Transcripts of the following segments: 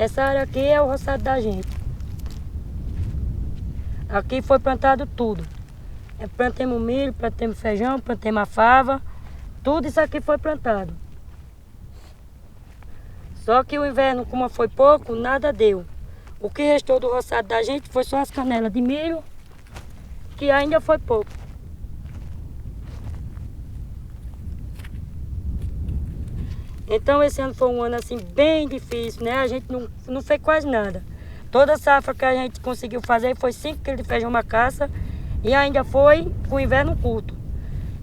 Essa área aqui é o roçado da gente. Aqui foi plantado tudo. Plantemos milho, plantemos feijão, plantemos a fava. Tudo isso aqui foi plantado. Só que o inverno, como foi pouco, nada deu. O que restou do roçado da gente foi só as canelas de milho, que ainda foi pouco. Então esse ano foi um ano assim bem difícil, né? A gente não fez quase nada. Toda a safra que a gente conseguiu fazer foi 5 quilos de feijão macaça e ainda foi com inverno curto.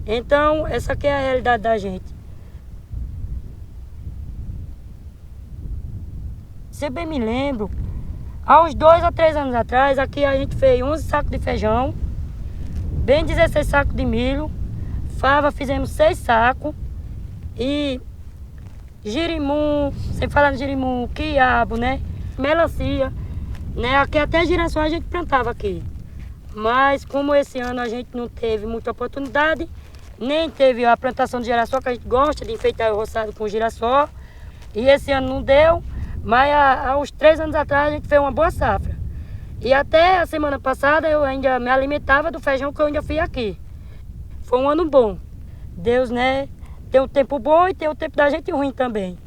Então essa aqui é a realidade da gente. Se bem me lembro, há uns 2 ou 3 anos atrás, aqui a gente fez 11 sacos de feijão, bem 16 sacos de milho, fava fizemos 6 sacos e girimum, sem falar no girimum, quiabo, né? Melancia, né? Aqui até girassol a gente plantava aqui. Mas como esse ano a gente não teve muita oportunidade, nem teve a plantação de girassol, que a gente gosta de enfeitar o roçado com girassol, e esse ano não deu. Mas há uns 3 anos atrás a gente fez uma boa safra. E até a semana passada eu ainda me alimentava do feijão que eu ainda fiz aqui. Foi um ano bom. Deus, né, tem um tempo bom e tem o tempo da gente ruim também.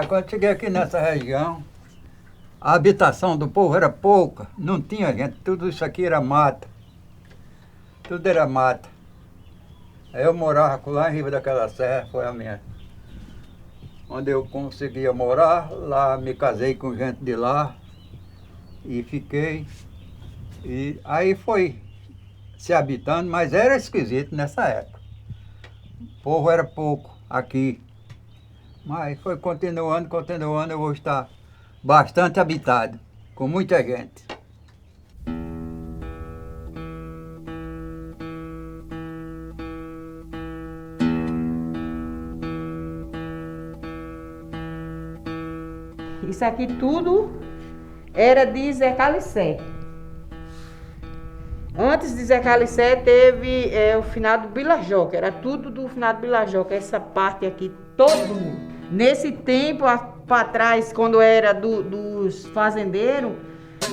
Quando cheguei aqui nessa região, a habitação do povo era pouca, não tinha gente, tudo isso aqui era mata. Tudo era mata. Aí eu morava lá em Riba daquela Serra, foi a minha. Onde eu conseguia morar, lá me casei com gente de lá e fiquei. E aí foi se habitando, mas era esquisito nessa época. O povo era pouco aqui. Mas foi continuando, eu vou estar bastante habitado, com muita gente. Isso aqui tudo era de Zé Calicé. Antes de Zé Calicé teve o finado Bilajoca, era tudo do finado Bilajoca, essa parte aqui, todo mundo. Nesse tempo, para trás, quando era dos fazendeiros,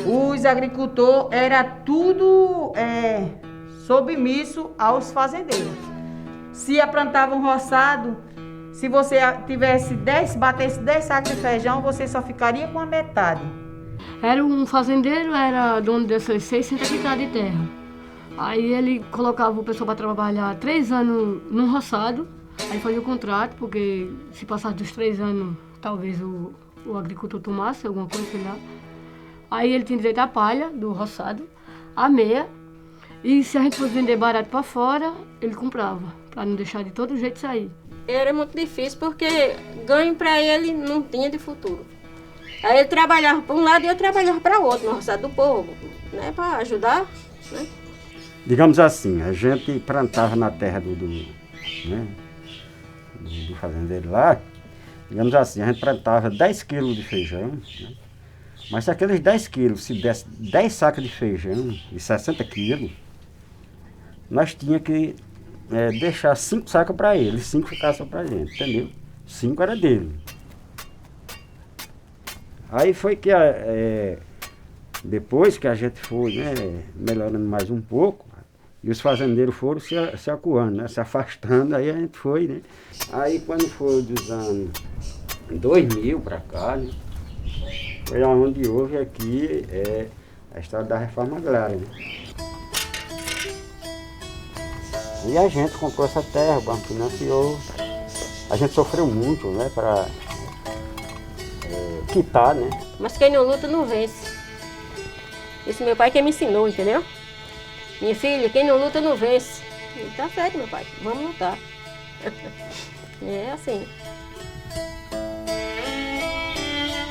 os agricultores, era tudo submisso aos fazendeiros. Se plantavam roçado, se você batesse 10 sacos de feijão, você só ficaria com a metade. Era um fazendeiro, era dono dessas 600 hectares de terra. Aí ele colocava o pessoal para trabalhar 3 anos num roçado. Aí fazia o contrato, porque se passasse dos 3 anos, talvez o agricultor tomasse alguma coisa, sei lá. Aí ele tinha direito à palha do roçado, à meia. E se a gente fosse vender barato para fora, ele comprava, para não deixar de todo jeito sair. Era muito difícil, porque ganho para ele não tinha de futuro. Aí ele trabalhava para um lado e eu trabalhava para o outro, no roçado do povo, né, para ajudar, né? Digamos assim, a gente plantava na terra do fazendeiro lá, digamos assim, a gente plantava 10 quilos de feijão, né? Mas se aqueles 10 quilos, se desse 10 sacos de feijão e 60 quilos, nós tínhamos que deixar 5 sacos para ele, 5 ficavam só para a gente, entendeu? 5 era dele. Aí foi que depois que a gente foi, né, melhorando mais um pouco, e os fazendeiros foram se acuando, né, se afastando, aí a gente foi, né. Aí quando foi dos anos 2000 para cá, né, foi onde houve aqui a história da reforma agrária, né. E a gente comprou essa terra, o banco financiou, A gente sofreu muito, né, para quitar, né? Mas quem não luta não vence. Isso meu pai que me ensinou, entendeu? Minha filha, quem não luta não vence. E tá certo, meu pai, vamos lutar. É assim.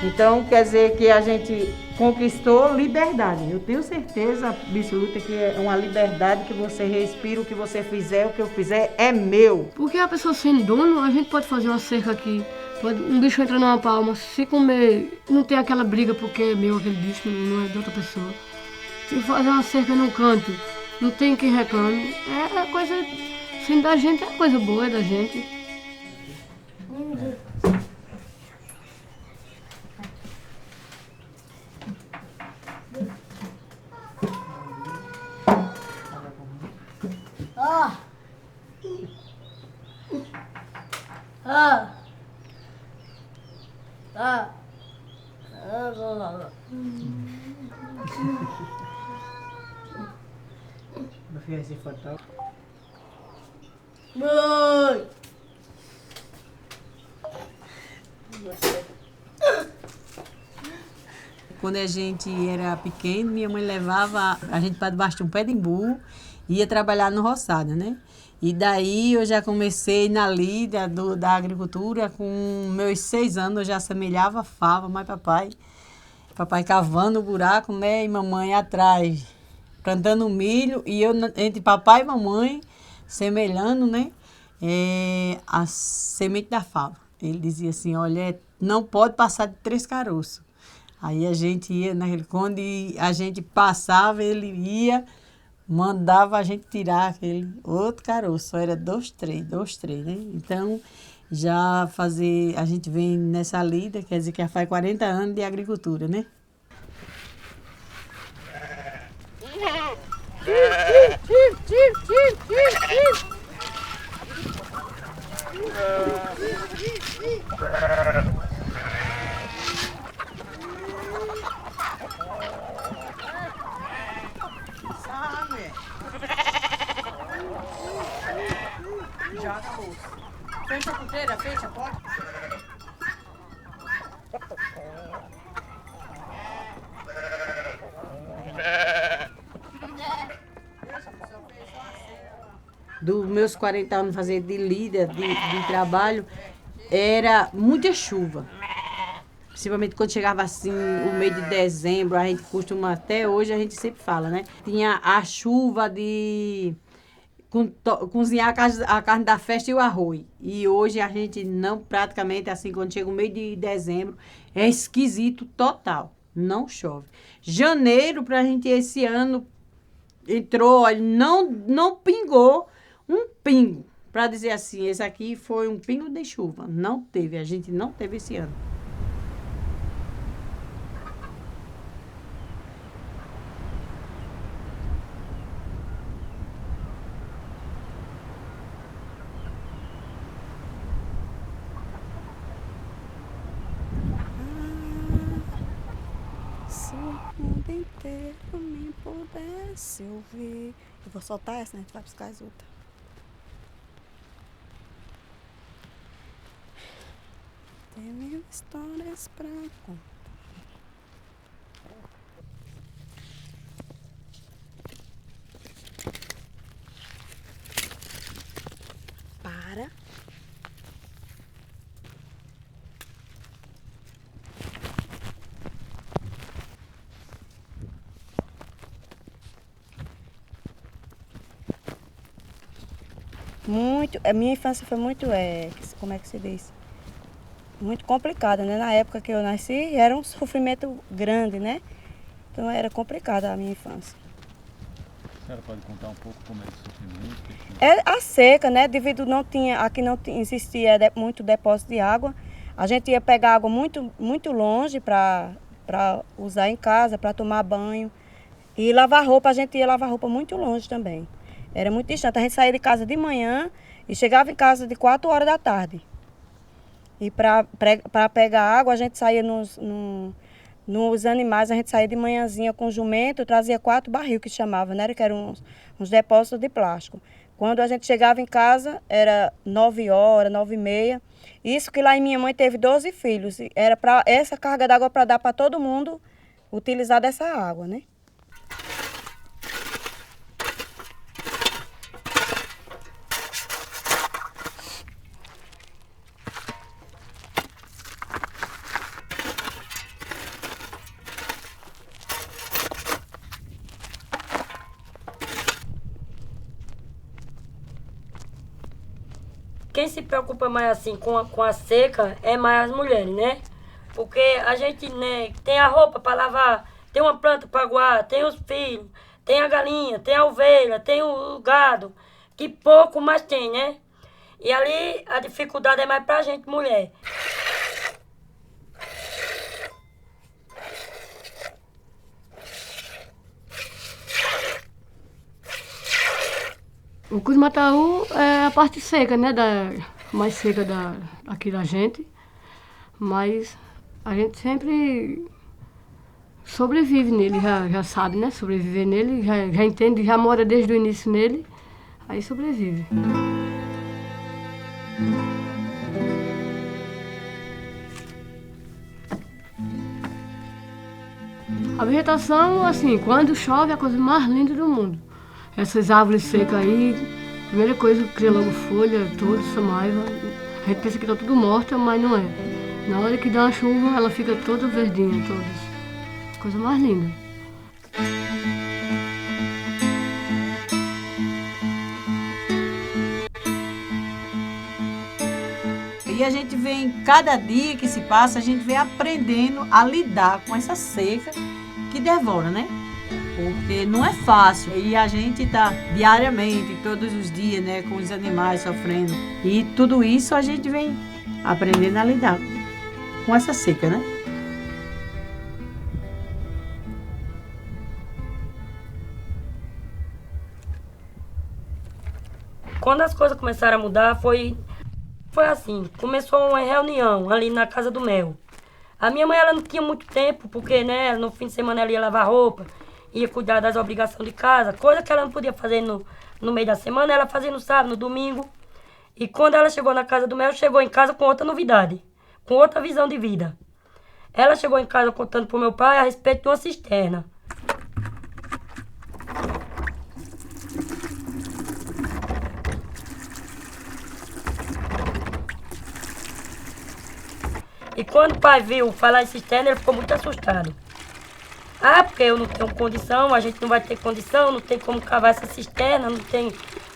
Então, quer dizer que a gente conquistou liberdade. Eu tenho certeza absoluta que é uma liberdade que você respira, o que você fizer, o que eu fizer é meu. Porque a pessoa sendo dono, a gente pode fazer uma cerca aqui. Um bicho entra numa palma, se comer, não tem aquela briga porque é meu aquele bicho, não é de outra pessoa. Se fazer uma cerca num canto, não tem quem reclame. É coisa, sendo da gente, é coisa boa, é da gente. Quando a gente era pequeno, minha mãe levava a gente para debaixo de um pé de imbu e ia trabalhar no roçado, né? E daí eu já comecei na lida da agricultura, com meus 6 anos eu já semelhava fava, mas papai cavando o buraco, né? E mamãe atrás, plantando milho, e eu entre papai e mamãe, semelhando, né? A semente da fava. Ele dizia assim, olha, não pode passar de 3 caroços. Aí a gente ia, quando a gente passava, ele ia, mandava a gente tirar aquele outro caroço, só era 2, 3, né? Então, a gente vem nessa lida, quer dizer que já faz 40 anos de agricultura, né? Joga a bolsa. Fecha a porteira, fecha a porta. Dos meus 40 anos fazer de líder, de trabalho, era muita chuva. Principalmente quando chegava assim, o mês de dezembro, a gente costuma, até hoje a gente sempre fala, né? Tinha a chuva de cozinhar a carne da festa e o arroz. E hoje a gente não, praticamente, assim, quando chega o mês de dezembro, é esquisito total. Não chove. Janeiro, pra gente esse ano, entrou, olha, não pingou um pingo. Pra dizer assim, esse aqui foi um pingo de chuva. Não teve, a gente não teve esse ano. Se o mundo inteiro me pudesse ouvir. Eu vou soltar essa, né? A gente vai buscar as outras. Tem 1000 histórias pra contar. Para. A minha infância foi muito, como é que se diz? Muito complicada, né? Na época que eu nasci, era um sofrimento grande, né? Então era complicada a minha infância. A senhora pode contar um pouco como é esse sofrimento? É a seca, né? Devido aqui não existia muito depósito de água. A gente ia pegar água muito longe para usar em casa, para tomar banho. E lavar roupa, a gente ia lavar roupa muito longe também. Era muito distante. A gente saía de casa de manhã e chegava em casa de 4 horas da tarde. E para pegar água, a gente saía nos animais, a gente saía de manhãzinha com jumento, trazia 4 barril que chamava, né? Que eram uns depósitos de plástico. Quando a gente chegava em casa, era 9 horas, 9h30. Isso que lá em minha mãe teve 12 filhos. E era para essa carga d'água para dar para todo mundo utilizar dessa água, né? Quem se preocupa mais assim com a seca é mais as mulheres, né? Porque a gente, né, tem a roupa para lavar, tem uma planta para aguar, tem os filhos, tem a galinha, tem a ovelha, tem o gado, que pouco mais tem, né? E ali a dificuldade é mais pra gente, mulher. O Curimataú é a parte seca, né? Mais seca aqui da gente. Mas a gente sempre sobrevive nele, já sabe, né? Sobreviver nele, já entende, já mora desde o início nele, aí sobrevive. A vegetação, assim, quando chove é a coisa mais linda do mundo. Essas árvores secas aí, a primeira coisa que cria logo folha, tudo, essa maiva. A gente pensa que tá tudo morta, mas não é. Na hora que dá uma chuva, ela fica toda verdinha, toda. Coisa mais linda. E a gente vem, cada dia que se passa, a gente vem aprendendo a lidar com essa seca que devora, né? Porque não é fácil. E a gente está diariamente, todos os dias, né, com os animais sofrendo. E tudo isso a gente vem aprendendo a lidar com essa seca, né? Quando as coisas começaram a mudar, foi assim, começou uma reunião ali na Casa do Mel. A minha mãe, ela não tinha muito tempo, porque, né, no fim de semana ela ia lavar roupa, ia cuidar das obrigações de casa, coisa que ela não podia fazer no meio da semana, ela fazia no sábado, no domingo. E quando ela chegou na Casa do Mel, chegou em casa com outra novidade, com outra visão de vida. Ela chegou em casa contando pro meu pai a respeito de uma cisterna. E quando o pai viu falar em cisterna, ele ficou muito assustado. Ah, porque eu não tenho condição, a gente não vai ter condição, não tem como cavar essa cisterna, não tem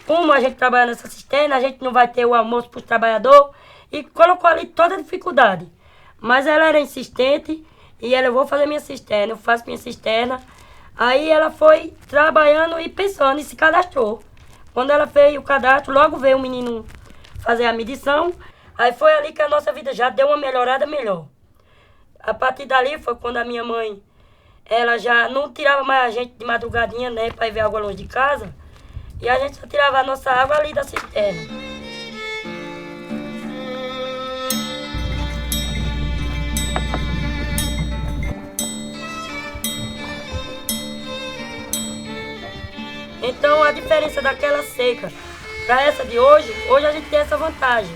como a gente trabalhar nessa cisterna, a gente não vai ter o almoço para os trabalhadores. E colocou ali toda a dificuldade. Mas ela era insistente e ela, eu vou fazer minha cisterna, eu faço minha cisterna. Aí ela foi trabalhando e pensando e se cadastrou. Quando ela fez o cadastro, logo veio o menino fazer a medição. Aí foi ali que a nossa vida já deu uma melhorada melhor. A partir dali foi quando a minha mãe, ela já não tirava mais a gente de madrugadinha, né, para ir ver água longe de casa. E a gente só tirava a nossa água ali da cisterna. Então a diferença daquela seca para essa de hoje a gente tem essa vantagem.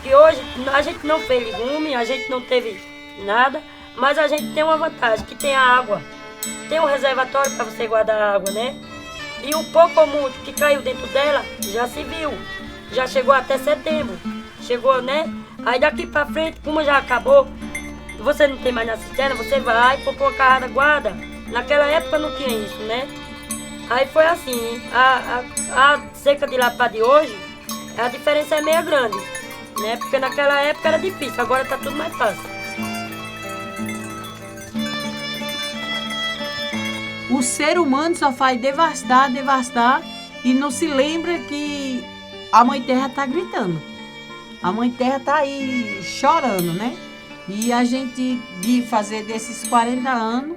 Que hoje a gente não fez legume, a gente não teve nada, mas a gente tem uma vantagem, que tem a água. Tem um reservatório para você guardar a água, né? E o pouco ou muito que caiu dentro dela já se viu. Já chegou até setembro. Chegou, né? Aí daqui para frente, como já acabou, você não tem mais na cisterna, você vai, compra uma carrada, guarda. Naquela época não tinha isso, né? Aí foi assim, a seca de lá para de hoje, a diferença é meio grande, né? Porque naquela época era difícil, agora tá tudo mais fácil. O ser humano só faz devastar, devastar e não se lembra que a Mãe Terra está gritando. A Mãe Terra está aí chorando, né? E a gente, de fazer desses 40 anos,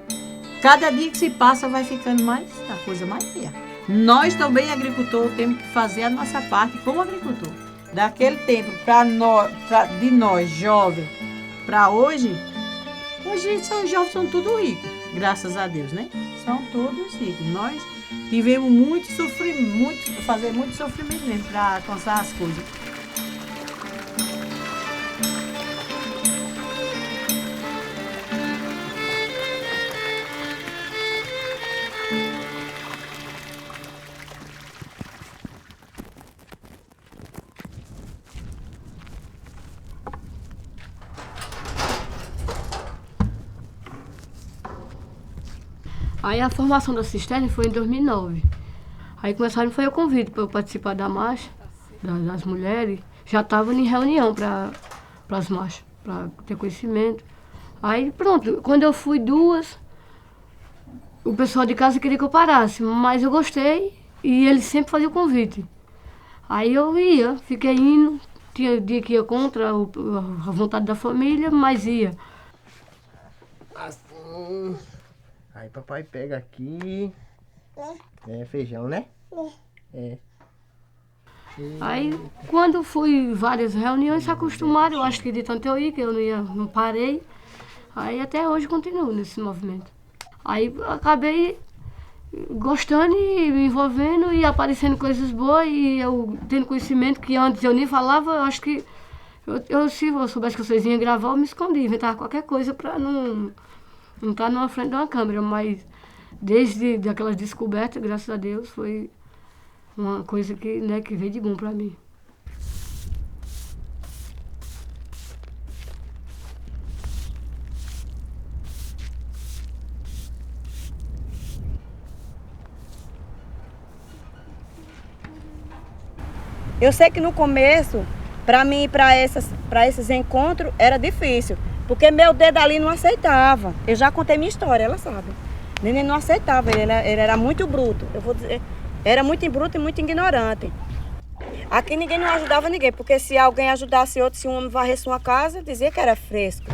cada dia que se passa vai ficando mais, a coisa mais feia. Nós também, agricultor, temos que fazer a nossa parte como agricultor. Daquele tempo, de nós, jovens, para hoje os jovens são tudo ricos, graças a Deus, né? são todos ricos. Nós tivemos muito sofrimento, fazer muito sofrimento mesmo para alcançar as coisas. Aí a formação da cisterna foi em 2009. Aí começaram, foi o convite para eu participar da marcha, das mulheres. Já estava em reunião para as marchas, para ter conhecimento. Aí pronto, quando eu fui 2, o pessoal de casa queria que eu parasse, mas eu gostei e eles sempre faziam o convite. Aí eu ia, fiquei indo, tinha dia que ia contra a vontade da família, mas ia. Assim. Aí papai pega aqui. É feijão, né? É. Aí, quando fui várias reuniões, se acostumaram, eu acho que de tanto eu ir, que eu não parei. Aí até hoje continuo nesse movimento. Aí acabei gostando e me envolvendo e aparecendo coisas boas e eu tendo conhecimento que antes eu nem falava, eu acho que se eu soubesse que vocês iam gravar, eu me escondi, inventava qualquer coisa para não estar na frente de uma câmera, mas desde aquelas descobertas, graças a Deus, foi uma coisa que veio de bom para mim. Eu sei que no começo, para mim ir para esses encontros era difícil, porque meu dedo ali não aceitava. Eu já contei minha história, ela sabe. O neném não aceitava, ele era muito bruto. Eu vou dizer, era muito bruto e muito ignorante. Aqui ninguém não ajudava ninguém, porque se alguém ajudasse outro, se um homem varresse uma casa, dizia que era fresco.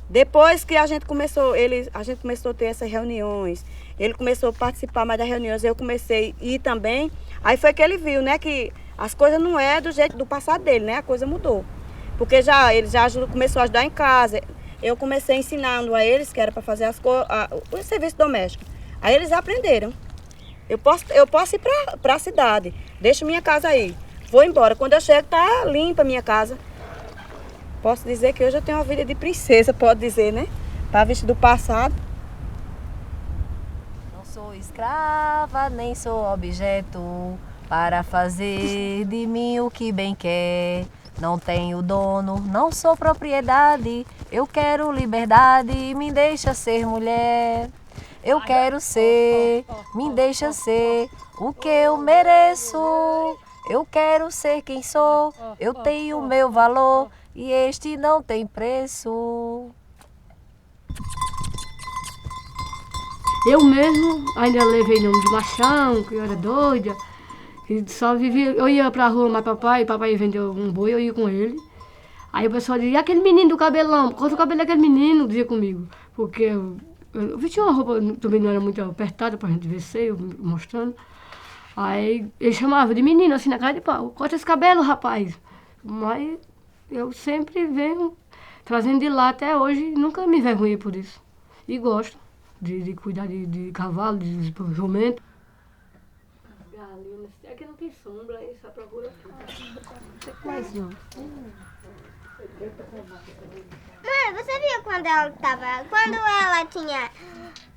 Depois que a gente começou a ter essas reuniões, ele começou a participar mais das reuniões, eu comecei a ir também. Aí foi que ele viu, né, que as coisas não é do jeito do passado dele, né, a coisa mudou. Porque ele já começou a ajudar em casa. Eu comecei ensinando a eles que era para fazer o serviço doméstico. Aí eles aprenderam. Eu posso ir para a cidade, deixo minha casa aí, vou embora. Quando eu chego, tá limpa a minha casa. Posso dizer que hoje eu tenho uma vida de princesa, pode dizer, né? Para vista do passado. Não sou escrava, nem sou objeto, para fazer de mim o que bem quer. Não tenho dono, não sou propriedade, eu quero liberdade, me deixa ser mulher. Eu quero ser, me deixa ser o que eu mereço. Eu quero ser quem sou, eu tenho meu valor e este não tem preço. Eu mesmo ainda levei nome de machão, que eu era doida. E só vivia, eu ia pra rua, mas papai vendeu um boi, eu ia com ele. Aí o pessoal dizia, e aquele menino do cabelão, corta o cabelo daquele menino, dizia comigo. Porque eu vestia uma roupa, também não era muito apertada pra gente ver seio, mostrando. Aí ele chamava de menino, assim, na cara de pau, corta esse cabelo, rapaz. Mas eu sempre venho trazendo de lá até hoje, nunca me envergonhei por isso. E gosto de cuidar de cavalo, de jumento. Galinhas, aqui não tem sombra, aí só procura tudo. Mais um. Mãe, você viu quando ela tinha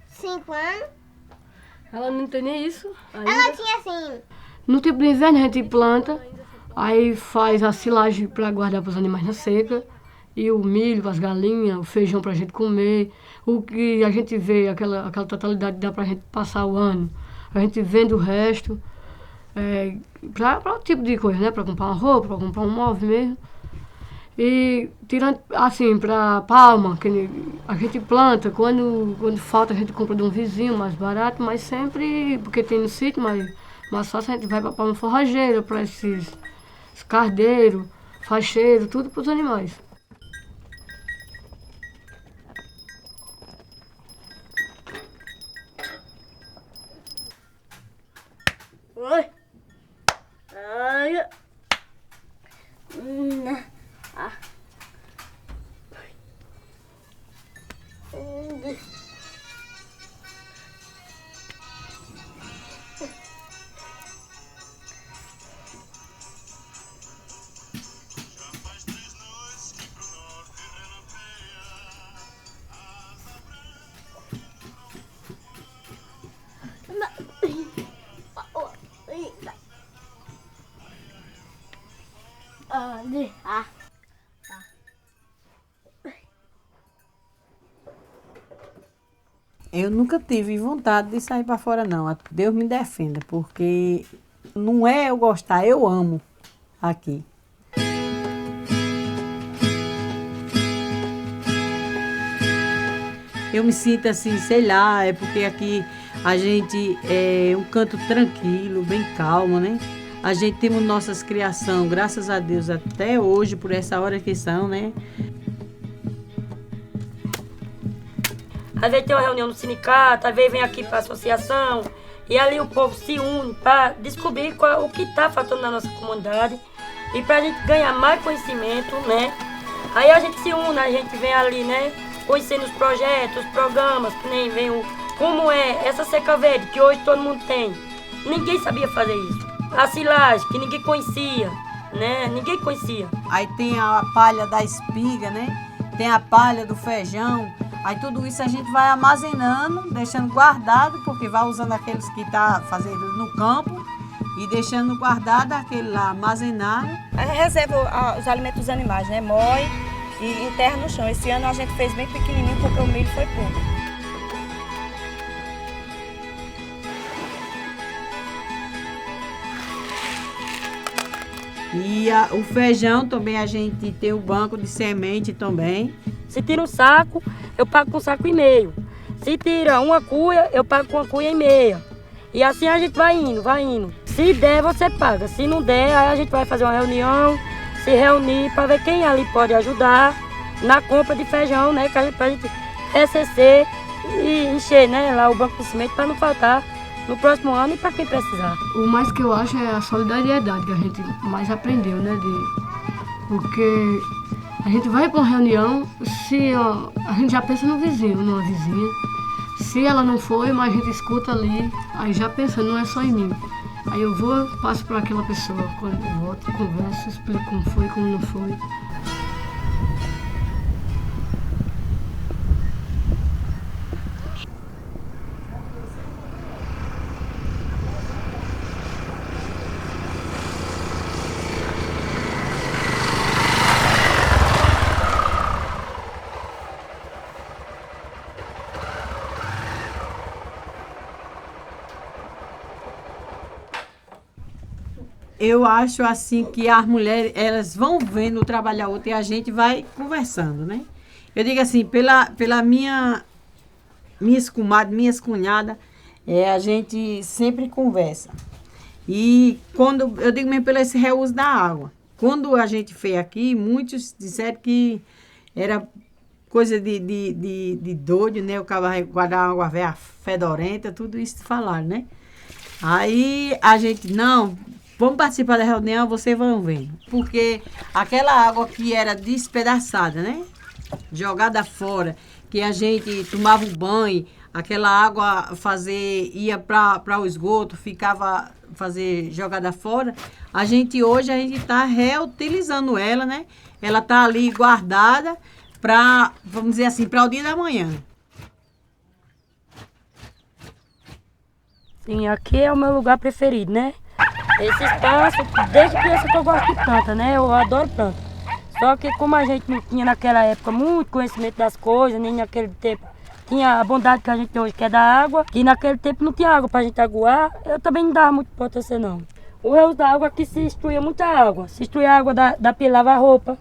5 anos? Ela não tem nem isso ainda. Ela tinha assim. No tempo do inverno a gente planta, aí faz a silagem para guardar para os animais na seca, e o milho para as galinhas, o feijão para a gente comer, o que a gente vê, aquela totalidade dá para a gente passar o ano. A gente vende o resto, para o tipo de coisa, né? Para comprar uma roupa, para comprar um móvel mesmo. E tirando, assim, para palma, que a gente planta, quando falta a gente compra de um vizinho mais barato, mas sempre, porque tem no sítio, mas só a gente vai para palma forrageira, para esses cardeiros, faixeiros, tudo para os animais. Oi. Ai. Eu nunca tive vontade de sair para fora, não. Deus me defenda, porque não é eu gostar, eu amo aqui. Eu me sinto assim, sei lá, é porque aqui a gente é um canto tranquilo, bem calmo, né? A gente temos nossas criações, graças a Deus, até hoje, por essa hora que são, né? Às vezes tem uma reunião no sindicato, às vezes vem aqui para a associação, e ali o povo se une para descobrir o que está faltando na nossa comunidade e para a gente ganhar mais conhecimento, né? Aí a gente se une, a gente vem ali, né? Conhecendo os projetos, os programas, que nem vem como é essa seca verde que hoje todo mundo tem. Ninguém sabia fazer isso. A silagem, que ninguém conhecia, né? Ninguém conhecia. Aí tem a palha da espiga, né? Tem a palha do feijão. Aí tudo isso a gente vai armazenando, deixando guardado, porque vai usando aqueles que tá fazendo no campo e deixando guardado aquele lá armazenado. A gente reserva os alimentos dos animais, né? Mói e enterra no chão. Esse ano a gente fez bem pequenininho porque o milho foi pouco. E o feijão também a gente tem o banco de semente também. Se tira um saco, eu pago com 1,5 saco. Se tira uma cuia, eu pago com 1,5 cuia. E assim a gente vai indo, vai indo. Se der, você paga. Se não der, aí a gente vai fazer uma reunião, se reunir para ver quem ali pode ajudar na compra de feijão, né? Pra gente SCC e encher, né, lá o banco de semente para não faltar no próximo ano e para quem precisar. O mais que eu acho é a solidariedade que a gente mais aprendeu, né? Porque a gente vai para uma reunião, se a gente já pensa no vizinho, numa vizinha. Se ela não foi, mas a gente escuta ali, aí já pensa, não é só em mim. Aí eu vou, passo para aquela pessoa, quando eu volto, converso, explico como foi, como não foi. Eu acho assim que as mulheres, elas vão vendo o trabalho outro e a gente vai conversando, né? Eu digo assim, pela minhas comadres, minhas cunhadas, a gente sempre conversa. E quando, eu digo mesmo pelo esse reuso da água. Quando a gente fez aqui, muitos disseram que era coisa de doido, né? O cara vai guardar água velha fedorenta, tudo isso falaram, né? Aí a gente, não, vamos participar da reunião, vocês vão ver. Porque aquela água que era despedaçada, né? Jogada fora, que a gente tomava um banho, aquela água ia para o esgoto, ficava jogada fora. Hoje a gente está reutilizando ela, né? Ela está ali guardada para, vamos dizer assim, para o dia da manhã. Sim, aqui é o meu lugar preferido, né? Esse espaço, desde criança que eu gosto de planta, né? Eu adoro planta. Só que como a gente não tinha naquela época muito conhecimento das coisas, nem naquele tempo tinha a bondade que a gente tem hoje, que é da água, que naquele tempo não tinha água pra gente aguar, eu também não dava muito importância não. O reuso da água aqui se instruía muita água. Se instruía a água da pia lavar roupa,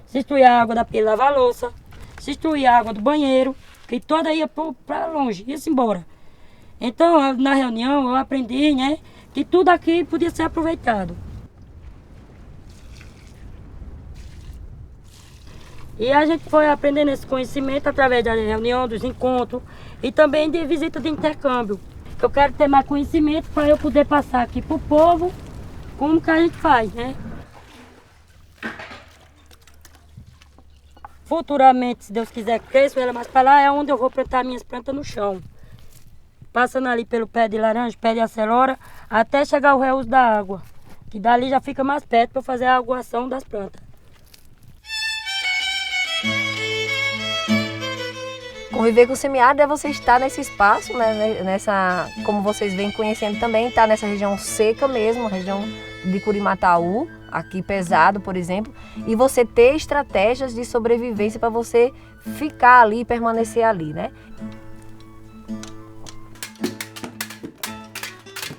se instruía a água da pia lavar louça, se instruía a água do banheiro, que toda ia pra longe, ia-se embora. Então, na reunião, eu aprendi, né, que tudo aqui podia ser aproveitado. E a gente foi aprendendo esse conhecimento através da reunião, dos encontros e também de visita de intercâmbio. Eu quero ter mais conhecimento para eu poder passar aqui para o povo como que a gente faz, né? Futuramente, se Deus quiser, cresço ela mais para lá, é onde eu vou plantar minhas plantas no chão. Passando ali pelo pé de laranja, pé de acelora, até chegar o reuso da água. Que dali já fica mais perto para fazer a aguação das plantas. Conviver com o semiárido é você estar nesse espaço, né, como vocês vêm conhecendo também, está nessa região seca mesmo, região de Curimataú, aqui pesado, por exemplo, e você ter estratégias de sobrevivência para você ficar ali e permanecer ali, né?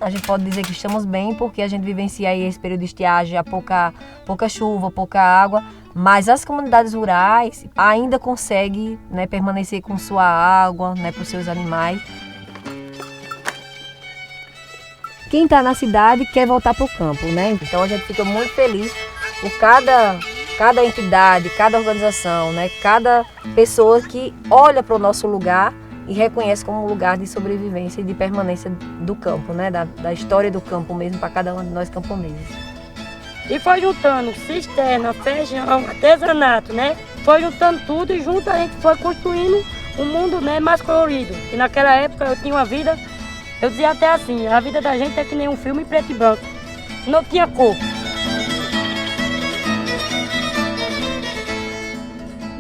A gente pode dizer que estamos bem porque a gente vivencia aí esse período de estiagem, há pouca chuva, pouca água, mas as comunidades rurais ainda conseguem, né, permanecer com sua água, né, para os seus animais. Quem está na cidade quer voltar para o campo, né? Então a gente fica muito feliz por cada entidade, cada organização, né, cada pessoa que olha para o nosso lugar e reconhece como um lugar de sobrevivência e de permanência do campo, né? Da história do campo mesmo para cada um de nós camponeses. E foi juntando cisterna, feijão, artesanato, né? Foi juntando tudo e junto a gente foi construindo um mundo, né, mais colorido. E naquela época eu tinha uma vida, eu dizia até assim, a vida da gente é que nem um filme em preto e branco. Não tinha cor.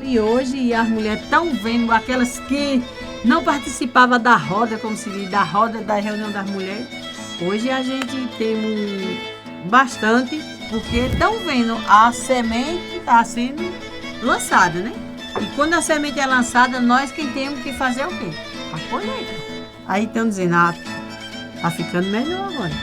E hoje as mulheres estão vendo aquelas que não participavam da roda, como se diz, da roda da reunião das mulheres. Hoje a gente tem bastante, porque estão vendo a semente está sendo lançada, né? E quando a semente é lançada, nós quem temos que fazer é o quê? A colheita. Aí estão dizendo, tá ficando melhor agora.